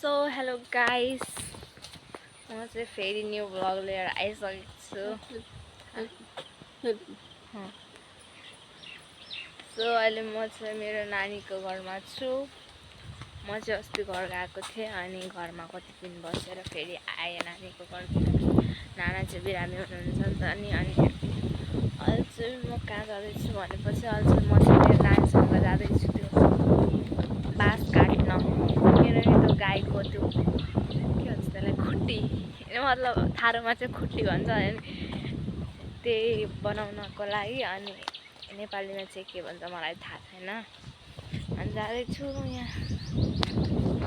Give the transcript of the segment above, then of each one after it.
So hello guys, म चाहिँ फेरि न्यू भ्लग लिएर आइसकेको छु। सो अहिले म चाहिँ मेरो नानीको घरमा छु। म चाहिँ अस्ति घर गएको थिएँ अनि घरमा कति दिन बसेर फेरि आएँ नानीको घरतिर। नाना चाहिँ बिरामी हुनुहुन्छ नि त अनि अहिले चाहिँ म कहाँ जाँदैछु भनेपछि अहिले चाहिँ म चाहिँ मेरो नानीसँग जाँदैछु त्यो बाँस काट्न। मेरो त्यो गाईको त्यो के भन्छ त्यसलाई खुट्टी, मतलब थारूमा चाहिँ खुट्टी भन्छ अनि त्यही बनाउनको लागि। अनि नेपालीमा चाहिँ के भन्छ मलाई थाहा छैन। अनि जाँदैछु यहाँ,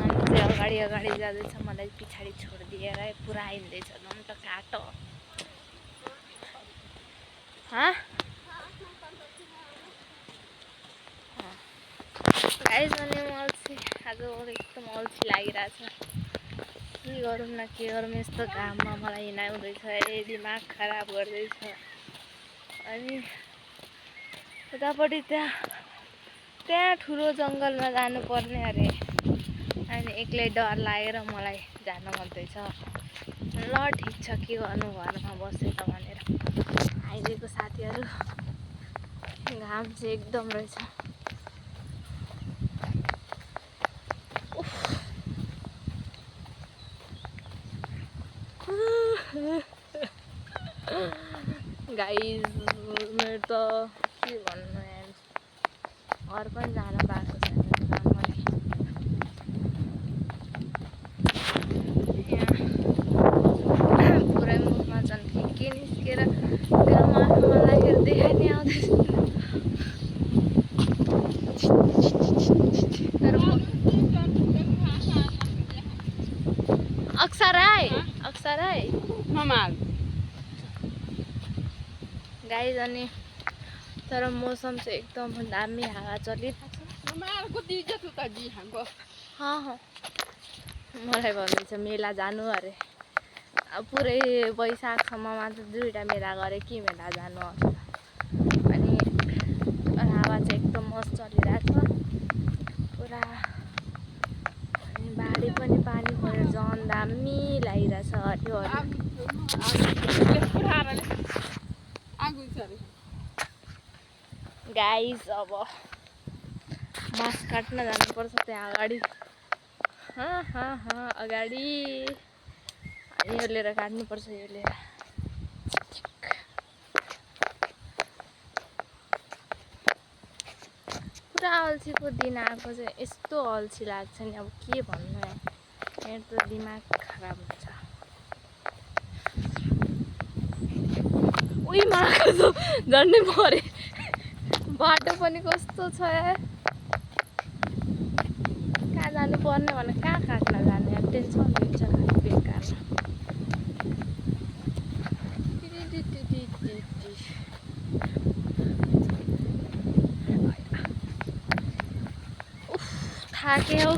अनि चाहिँ अगाडि अगाडि जाँदैछ, मलाई पछाडि छोडिदिएर पुरा हिँड्दैछ झन् त काटो। गाइस अनि म अल्छी, आज एकदम अल्छी लागिरहेछ। के गरौँ न के गरौँ, यस्तो घाममा मलाई हिँडाउँदैछ, दिमाग खराब गर्दैछ। अनि उतापट्टि त्यहाँ ठुलो जङ्गलमा जानुपर्ने अरे, अनि एक्लै डर लागेर मलाई जान मनदैछ। ल ठिक छ, के गर्नु घरमा बसेर भनेर आइदिएको साथीहरू। घाम चाहिँ एकदम रहेछ। गाइस मेरो त के भन्नु यार, घर पनि जान पाएको छैन मैले। यहाँ पुरै मुखमा झन् के निस्केर घाममा मलाई देखाइ नै आउँदैछ। तर अक्सराई गाइस अनि तर मौसम चाहिँ एकदम दामी हावा चलिरहेछ। मलाई भन्दैछ मेला जानु अरे, अब पुरै वैशाखसम्ममा त 2टा मेला गरे कि मेला जानु आउँछ। अनि हावा चाहिँ एकदम मस्त चलिरहेछ पुरा। अनि बाढी पनि पानी परेर झन् दामी लागिरहेछ हरियो हरियो। गाइस अब बाँस काट्न जानुपर्छ त्यहाँ अगाडि। अगाडि यो लिएर काट्नुपर्छ, यो लिएर। पुरा अल्छीको दिन आएको चाहिँ यस्तो अल्छी लाग्छ नि, अब के भन्नु है, मेरो त दिमाग खराब हुन्छ। उही माको त झन्डै मरे, बाटो पनि कस्तो छ यार। कहाँ जानु पर्ने भने कहाँ काट्न जाने, अब टेन्सन हुन्छ बेकारमा। थाक्यो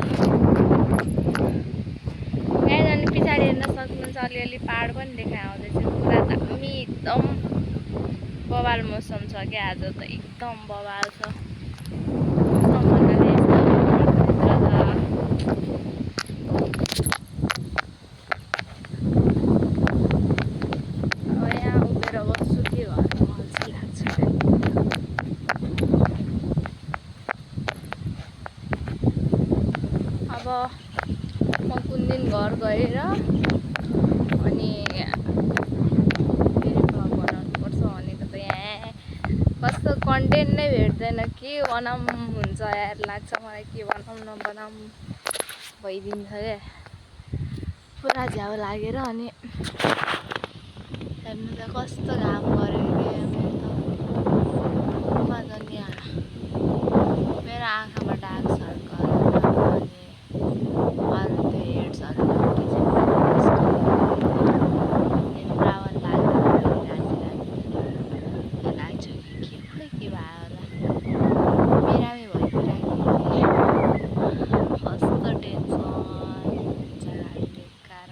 गाइस। अनि पछाडि हेर्न सक्नुहुन्छ अलिअलि पहाड पनि देखाइ आउँदैछ। पुरा दामी एकदम बवाल मौसम छ क्या आज त, एकदम बवाल छ मौसम भन्नाले। अब यहाँ उभिएर बस्छु के गर्नु, अल्छी लाग्छ। अब म कुन दिन घर गएर अनि फेरि भ्लग बनाउनुपर्छ भनेको त यहाँ कस्तो कन्टेन्ट नै भेट्दैन। के बनाऊँ हुन्छ यार लाग्छ मलाई, के बनाऊँ नबनाऊँ भइदिन्छ क्या पुरा झ्याउ लागेर। अनि हेर्नु त कस्तो घाम गरेको क्या, मेरो आँखामा डार्क सर्कल अनि अरू त्यो हेड्सहरू रावण लाग्छ कि के भयो होला, बिरामी भइदिरहेको कस्तो टेन्सन हुन्छ गाडी बेकार।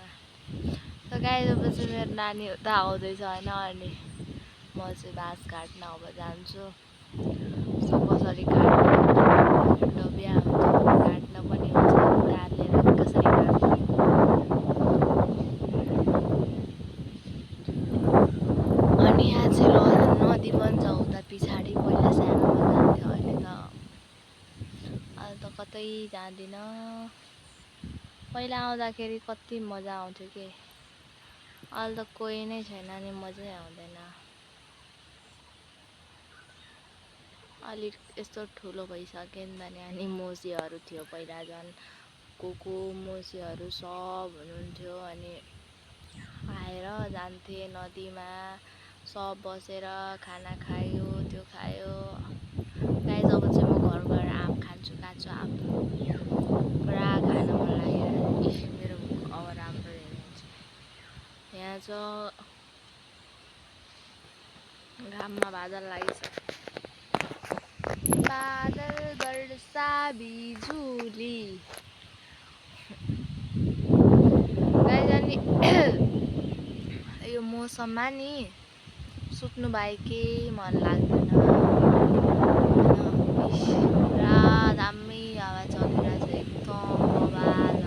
त गाइसपछि मेरो नानी उता आउँदैछ होइन, अनि म चाहिँ बाँस काट्न अब जान्छु। सो कसरी काट्नु, डबिया हुन्छ काट्न पनि हुन्छ, काटेर कसरी काट्नु जाँदिनँ। पहिला आउँदाखेरि कति मजा आउँथ्यो के, अहिले त कोही नै छैन नि मजै आउँदैन। अलिक यस्तो ठुलो भइसक्यो नि त नि, अनि मोसीहरू थियो पहिला झन् कुकु मोसीहरू सब हुनुहुन्थ्यो। अनि आएर जान्थे नदीमा, सब बसेर खाना खायो, त्यो खायो। गाइस अब चाहिँ म घर गएर आम खान्छु, काँचो आम पुरा खान मन लाग्यो। मेरो अब राम्रो हेर्नुहुन्छ यहाँ छ, घाममा बादल लागिसक्यो, बादल वर्षा बिजुली। गाइस अनि यो मौसममा नि सुत्नु बाहेकै मन लाग्दैन। पुरा दामी हावा चलिरहेछ एकदम बवाल।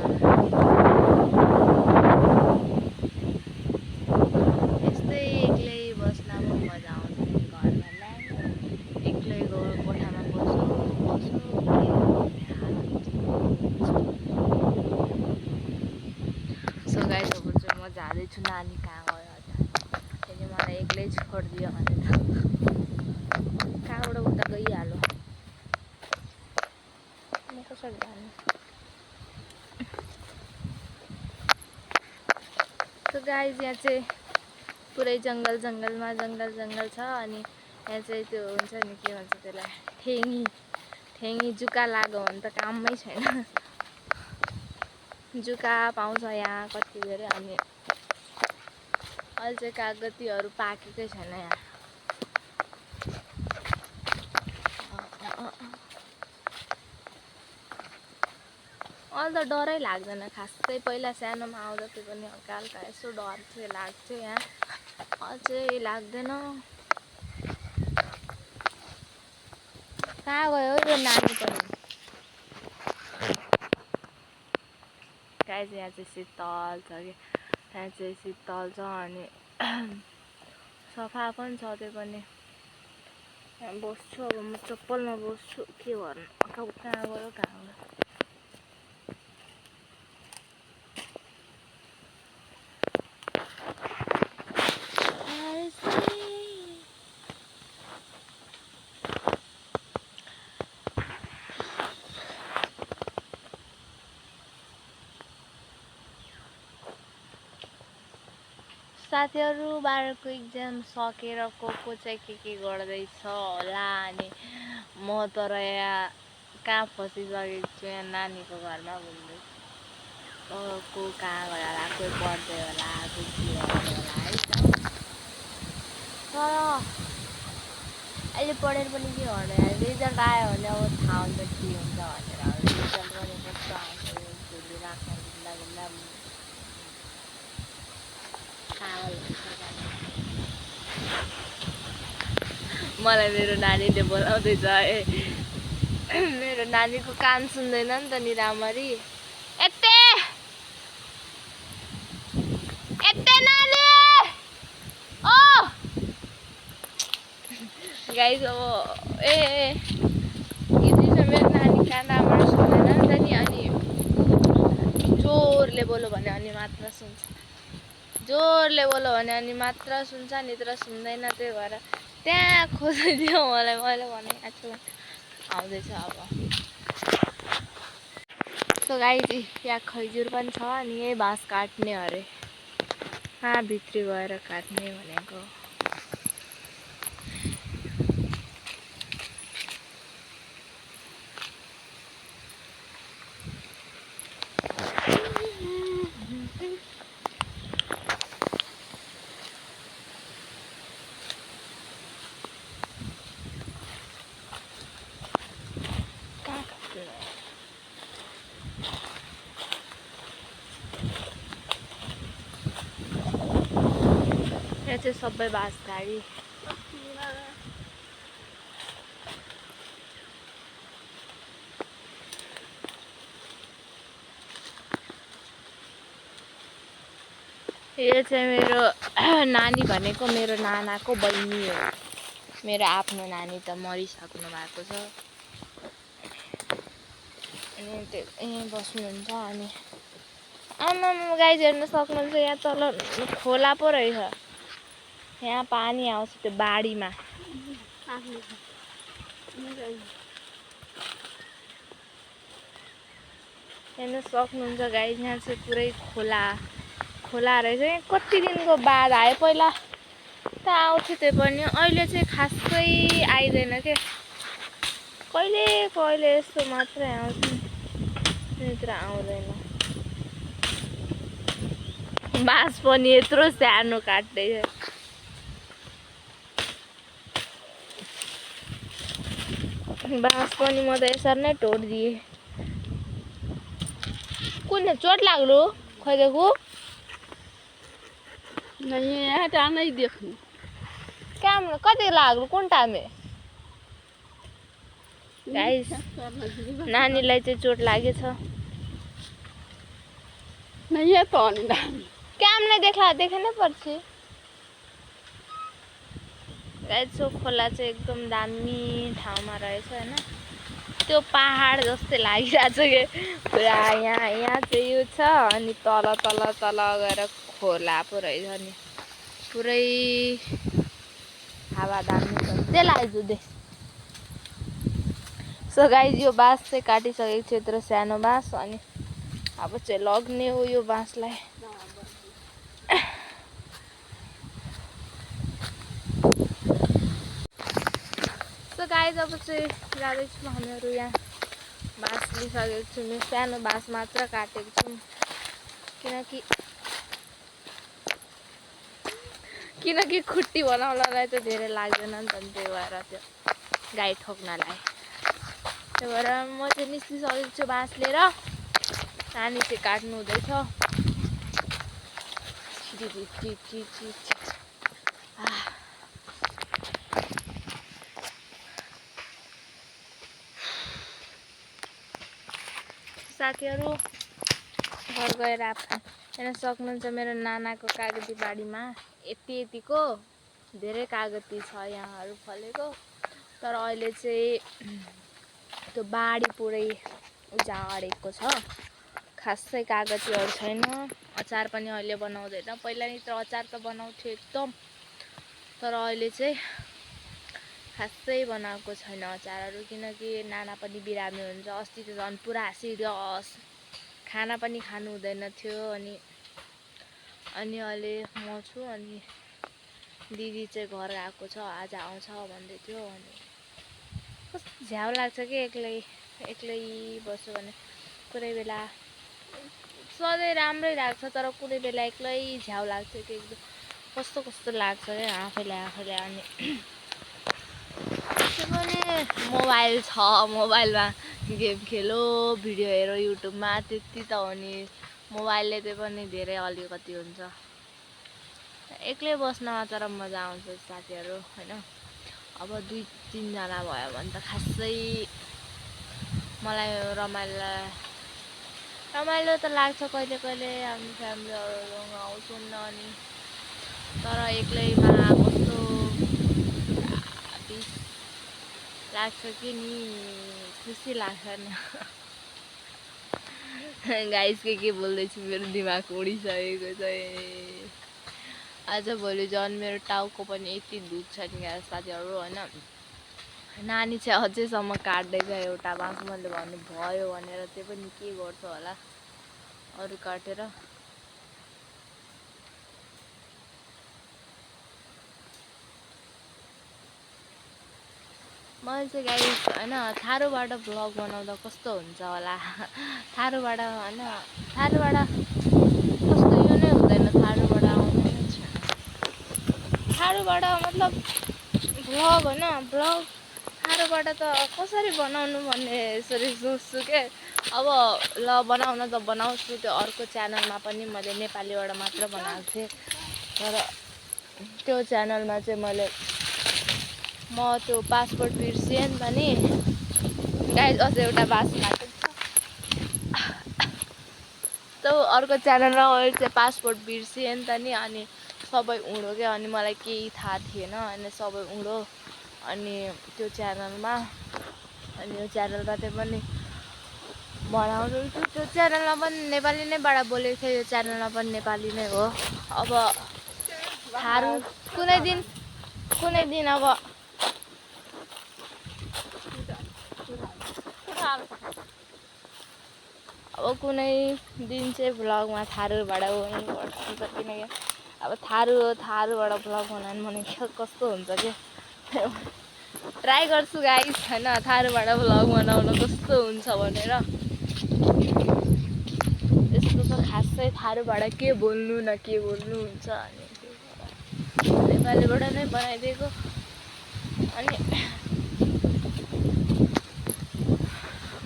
यस्तै एक्लै बस्न पो मजा आउँछ घरमा। एक्लै कोठामा बसो सो गाइस अब चाहिँ म जाँदैछु, नानी कहाँ गयो त्यसले मलाई एक्लै छोडिदियो भने त कहाँबाट उता गइहाल्यो, म कसरी जानु। सो गाइस यहाँ चाहिँ पुरै जङ्गल छ। अनि यहाँ चाहिँ त्यो हुन्छ नि के भन्छ त्यसलाई, ठेङ्गी जुका लाग्यो भने त काममै छैन। जुका पाउँछ यहाँ कति धेरै। अनि अहिले चाहिँ कागतीहरू पाकेकै छैन यहाँ। अहिले त डरै लाग्दैन खासै, पहिला सानोमा आउँदा त्यो पनि हल्का हल्का यसो डर चाहिँ लाग्थ्यो यहाँ, अझै लाग्दैन। कहाँ गयो यो नानी पनि। गाइस यहाँ चाहिँ शीतल छ कि, यहाँ चाहिँ शीतल छ अनि सफा पनि छ त्यो पनि। यहाँ बस्छु अब म चप्पलमा बस्छु, के गर्नु, कहाँ गयो। साथीहरू बाह्रको इक्जाम सकेर को चाहिँ के गर्दैछ होला। अनि म तर यहाँ कहाँ फसिसकेको छु, यहाँ नानीको घरमा घुम्दैछु। को कहाँ गयो होला, कोही पढ्दै होला, कोही के गर्दै होला है त। तर अहिले पढेर पनि के गर्नु, रिजल्ट आयो भने अब थाहा हुन्छ के हुन्छ भनेर। रिजल्ट पनि कस्तो आउँछ झुली राख्न गुन्दा मलाई मेरो नानीले बोलाउँदैछ है। मेरो नानीको कान सुन्दैन नि त नि राम्ररी। यते नानी ओ गाइस अब मेरो नानी कान राम्ररी सुन्दैन नि त नि। अनि जोरले बोल्यो भने अनि मात्र सुन्छ, जोरले बोल्यो भने अनि मात्र सुन्छ, नि तर सुन्दैन। त्यही भएर त्यहाँ खोजिदियो मलाई, मैले भने छु आउँदैछ अब। सो गाइस यहाँ खैजुर पनि छ। अनि यही बाँस काट्ने अरे, कहाँ भित्री गएर काट्ने भनेको। यहाँ चाहिँ सबै बाँसगाडी। यो चाहिँ मेरो नानी भनेको मेरो नानाको बहिनी हो। मेरो आफ्नो नानी त मरिसक्नु भएको छ। अनि त्यो यहीँ बस्नुहुन्छ। अनि आमा गाई हेर्न सक्नुहुन्छ, यहाँ तल खोला पो रहेछ, यहाँ पानी आउँछ त्यो बाढीमा। हेर्न सक्नुहुन्छ गाई, यहाँ चाहिँ पुरै खोला रहेछ। यहाँ कति दिनको बाद आयो, पहिला त आउँथ्यो त्यो पनि, अहिले चाहिँ खासै आइँदैन के, कहिले यस्तो मात्रै आउँछ, त्यत्र आउँदैन। बाँस पनि यत्रो सानो काट्दैछ। बाँस पनि म त यसरी नै तोडिदिएँ। कुन चोट लाग्लो खोइ देखो नहीं नहीं देखू काम कति लाग्लो कुन टाइम गाइस, नानीलाई चाहिँ चोट लागेछ। नहीं है पानी काम नै देख्नै पर्छ। गाइस खोला चाहिँ एकदम दामी ठाउँमा रहेछ हैन, त्यो पहाड जस्तै लागिरहेछ के पुरा। यहाँ चाहिँ यो छ, अनि तल गएर खोला पो रहेछ नि, पुरै हावा दामी छ। त्यसलाई आइजु दे। सो गाइस यो बाँस चाहिँ काटिसकेको छु, यत्रो सानो बाँस। अनि अब चाहिँ लग्ने हो यो बाँसलाई। सो गाइस अब चाहिँ जाँदैछौँ हामीहरू। यहाँ बाँस लिइसकेको छु, म सानो बाँस मात्र काटेको छु, किनकि खुट्टी बनाउनलाई त धेरै लाग्दैन नि त, त्यही भएर त्यो गाई ठोक्नलाई। त्यही भएर म चाहिँ निस्किसकेको छु बाँस लिएर। नानी चाहिँ काट्नु हुँदैछ। साथीहरू घर गएर हेर्न सक्नुहुन्छ मेरो नानाको कागती बारीमा यतिको धेरै कागती छ यहाँहरू फलेको। तर अहिले चाहिँ त्यो बाढी पुरै उजाडेको छ, खासै कागतीहरू छैन। अचार पनि अहिले बनाउँदैन, पहिला नि त अचार त बनाउँथ्यो एकदम, तर अहिले चाहिँ खासै बनाएको छैन अचारहरू, किनकि नाना पनि बिरामी हुन्छ। अस्ति त झन् पुरा सिरियस, खाना पनि खानु हुँदैन थियो। अनि अहिले म छु, अनि दिदी चाहिँ घर गएको छ, आज आउँछ भन्दै थियो। अनि कस्तो झ्याउ लाग्छ कि एक्लै बस्यो भने। कुनै बेला सधैँ राम्रै लाग्छ, तर कुनै बेला एक्लै झ्याउ लाग्छ कि एकदम कस्तो लाग्छ क्या आफैलाई। अनि त्यो पनि मोबाइल छ, मोबाइलमा गेम खेलो, भिडियो हेरो युट्युबमा, त्यति त हो नि। मोबाइलले त्यो पनि धेरै अलिकति हुन्छ। एक्लै बस्नमा तर मजा आउँछ साथीहरू हैन। अब 2-3 जना भयो भने त खासै मलाई रमाइलो त लाग्छ कहिले हामी फ्यामिलीहरू आउँछौँ न। अनि तर एक्लैमा कस्तो पिस लाग्छ कि नि, खुसी लाग्छ नि। गाइस के बोल्दैछु, मेरो दिमाग उडिसकेको छ। आज भोलि झन् मेरो टाउको पनि यति दुख्छ नि साथीहरू हैन। नानी चाहिँ अझैसम्म काट्दैछ एउटा बाँस, मैले भन्नु भयो भनेर, त्यो पनि के गर्छ होला अरू काटेर। मैले चाहिँ गाइस हैन थारूबाट भ्लग बनाउँदा कस्तो हुन्छ होला, थारूबाट कस्तो यो नै हुँदैन, थारूबाट आउँदैन। थारूबाट मतलब भ्लग हैन, भ्लग थारूबाट त कसरी बनाउनु भन्ने यसरी सोच्छु के। अब ल बनाउन त बनाउँछु, त्यो अर्को च्यानलमा पनि मैले नेपालीबाट मात्र बनाएको थिएँ। तर त्यो च्यानलमा चाहिँ म त्यो पासपोर्ट बिर्सिएँ नि त नि गाइस। अझै एउटा बास काटेको छ, त्यो अर्को च्यानलमा मैले चाहिँ पासपोर्ट बिर्सिएँ नि त नि। अनि सबै उडो क्या, अनि मलाई केही थाहा थिएन, अनि सबै उडो। अनि त्यो च्यानलमा, अनि यो च्यानलमा चाहिँ पनि बनाउँदैछु त्यो च्यानलमा पनि नेपाली नैबाट बोलेको थियो यो च्यानलमा पनि नेपाली नै हो अब थारू कुनै दिन अब कुनै दिन चाहिँ भ्लगमा थारूबाट गर्नुपर्छ किनकि अब थारूबाट भ्लग बनाउनु भने कस्तो हुन्छ कि ट्राई गर्छु गाइस होइन थारूबाट भ्लग बनाउन कस्तो हुन्छ भनेर त्यस्तो त खासै थारूबाट के बोल्नु न के बोल्नु हुन्छ अनि नेपालीबाट नै बनाइदिएको अनि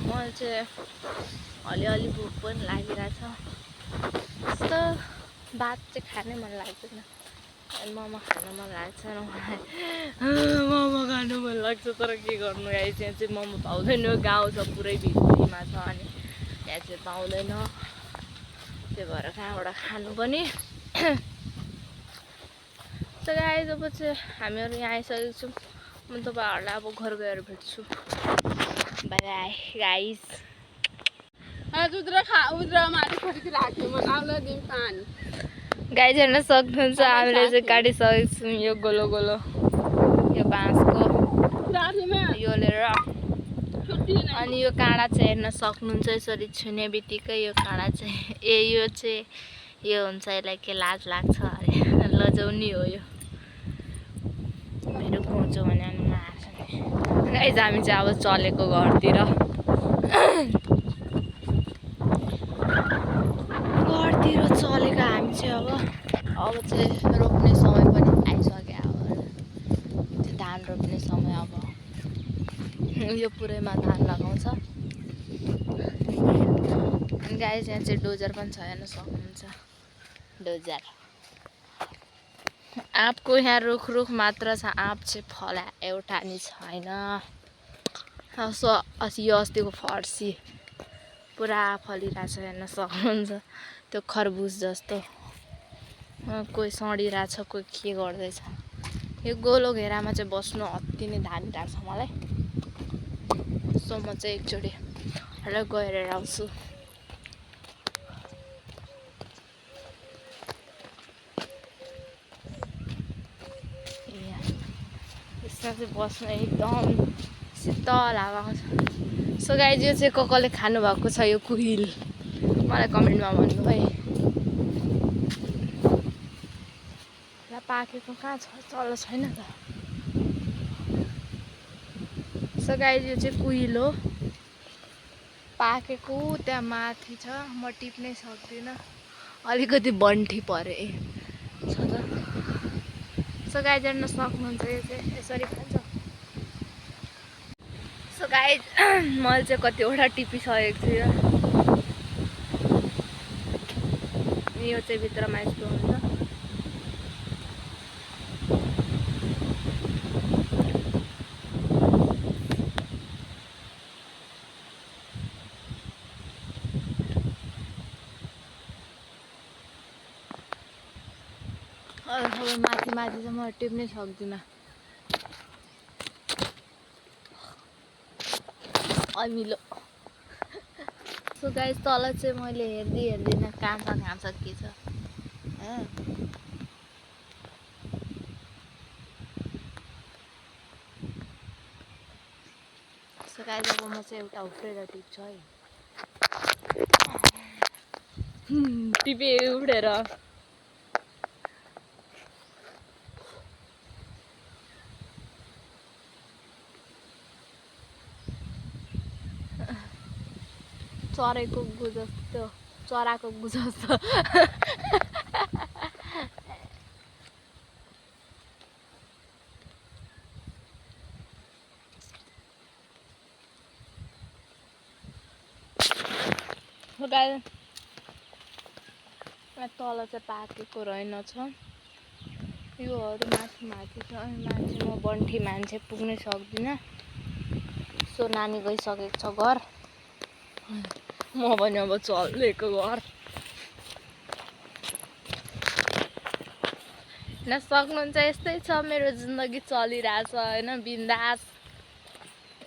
मलाई चाहिँ अलिअलि भोक पनि लागिरहेछ त्यस्तो भात चाहिँ खानै मन लाग्दैन अनि मोमो खानु मन लाग्छ मलाई मोमो खानु मन लाग्छ तर के गर्नु गाइस यहाँ चाहिँ मोमो पाउँदैन गाउँ छ पुरै भित्रीमा छ अनि यहाँ चाहिँ पाउँदैन त्यही भएर कहाँबाट खानु पनि So guys, अब चाहिँ हामीहरू यहाँ आइसकेको छौँ म तपाईँहरूलाई अब घर गएर भेट्छु बाई बाई गाइस गाइस हेर्न सक्नुहुन्छ हामीले चाहिँ काटिसकेको छौँ यो गोलो गोलो यो बाँसको यो लिएर अनि यो काँडा चाहिँ हेर्न सक्नुहुन्छ यसरी छुने बित्तिकै यो काँडा चाहिँ यो चाहिँ यो हुन्छ यसलाई के लाज लाग्छ अरे लजाउने हो यो मेरो खोज्यो भने अनि मार्छ नि गाइस हामी चाहिँ अब चलेको घरतिर चलेको हामी चाहिँ अब चाहिँ रोप्ने समय पनि आइसक्यो अब त्यो धान रोप्ने समय अब यो पुरैमा धान लगाउँछ अनि गाइस यहाँ चाहिँ डोजर पनि छ हेर्न सक्नुहुन्छ डोजर आँपको यहाँ रुख मात्र छ आँप चाहिँ फला एउटा नि छैन यो अस्तिको फर्सी पुरा फलिरहेछ हेर्न सक्नुहुन्छ त्यो खरबुज जस्तो कोही सडिरहेछ कोही के गर्दैछ यो गोलो घेरामा चाहिँ बस्नु अति नै दामी लाग्छ मलाई सो म चाहिँ एकचोटि गएर आउँछु यसमा चाहिँ बस्न एकदम शीतल हावा आउँछ सो गाइस यो चाहिँ कसले खानु भएको छ यो कुहिल मलाई कमेन्टमा भन्नु है ल पाकेको कहाँ छ चल्ल छैन त सो गाइस यो चाहिँ कुहिल हो पाकेको त्यहाँ माथि छ म टिप्नै सक्दिनँ अलिकति बन्ठी परे छ त सो गाइस हेर्न सक्नुहुन्छ यो चाहिँ यसरी खान्छ सो गाइस मैले चाहिँ कतिवटा टिपिसकेको छु यो चाहिँ भित्रमा यस्तो हुन्छ माथि चाहिँ म टिप्नै सक्दिनँ अमिलो सो गाइस तल चाहिँ मैले हेर्दिनँ कहाँ छ के छ सो गाइस अब म चाहिँ एउटा उफ्रेर टिप्छु है टिपे उडेर चराको गु जस्तो चराको गु जस्तो तल चाहिँ पाकेको रहेनछ योहरू माथि छ अनि माथि म बन्ठी मान्छे पुग्नै सक्दिनँ सो नानी गइसकेको छ घर म पनि अब चलेको घर न सक्नुहुन्छ यस्तै छ मेरो जिन्दगी चलिरहेछ होइन बिन्दास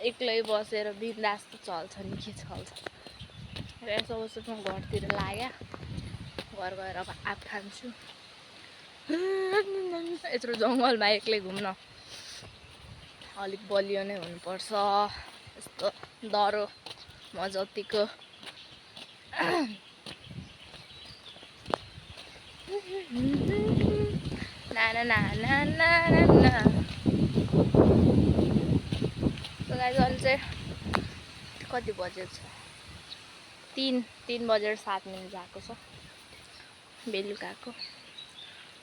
एक्लै बसेर बिन्दास त चल्छ नि के चल्छ यसो उसो म घरतिर लाग्यो घर गएर अब आँप खान्छु यत्रो जङ्गलमा एक्लै घुम्न अलिक बलियो नै हुनुपर्छ यस्तो डह्रो म जतिको ना ना ना ना ना ना So guys, अहिले चाहिँ कति बजेको छ 3 बजेर 7 मिनट भएको छ बेलुकाको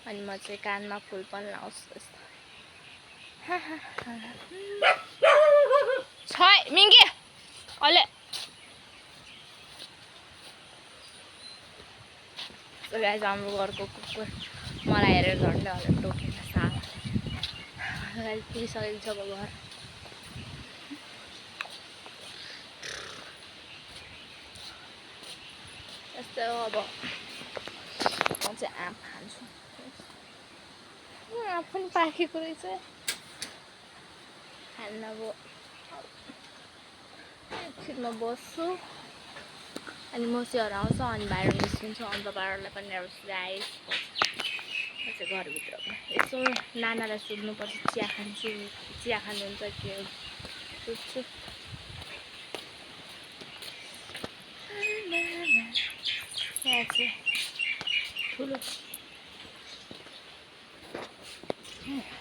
अनि म चाहिँ कानमा फुल पनि लाउँछु जस्तो छ मिङ्गे अहिले गाइस हाम्रो घरको कुकुर मलाई हेरेर झन्डै हल्ला टोकेर साल गाइस पुगिसकेको छ अब घर यस्तै हो अब म चाहिँ आँप खान्छु आँप पनि पाकेको रहेछ खान्न अब एकछिनमा बस्छु अनि मसिहरू आउँछ अनि बाहिर निस्किन्छु अन्त बाहिरलाई पनि गाइस चाहिँ घरभित्र यसो नानालाई सोध्नुपर्छ चिया खान्छु चिया खानुहुन्छ के सोध्छु यहाँ चाहिँ ठुलो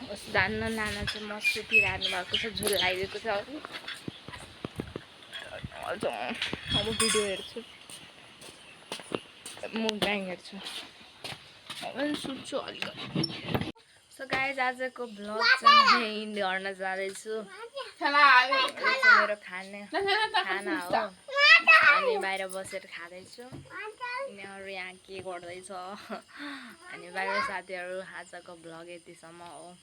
होस् जान्न नाना चाहिँ मस्त पिराख्नु भएको छ झुल लगाइदिएको छ अब भिडियो हेर्छु मुभ्याङ हेर्छु अब सुत्छु अलिकति सो गाइस आजको भ्लग चाहिँ यहीँ गर्न जाँदैछु मेरो खाना हो अनि बाहिर बसेर खाँदैछु यिनीहरू यहाँ के गर्दैछ अनि बाहिर साथीहरू आजको भ्लग यतिसम्म हो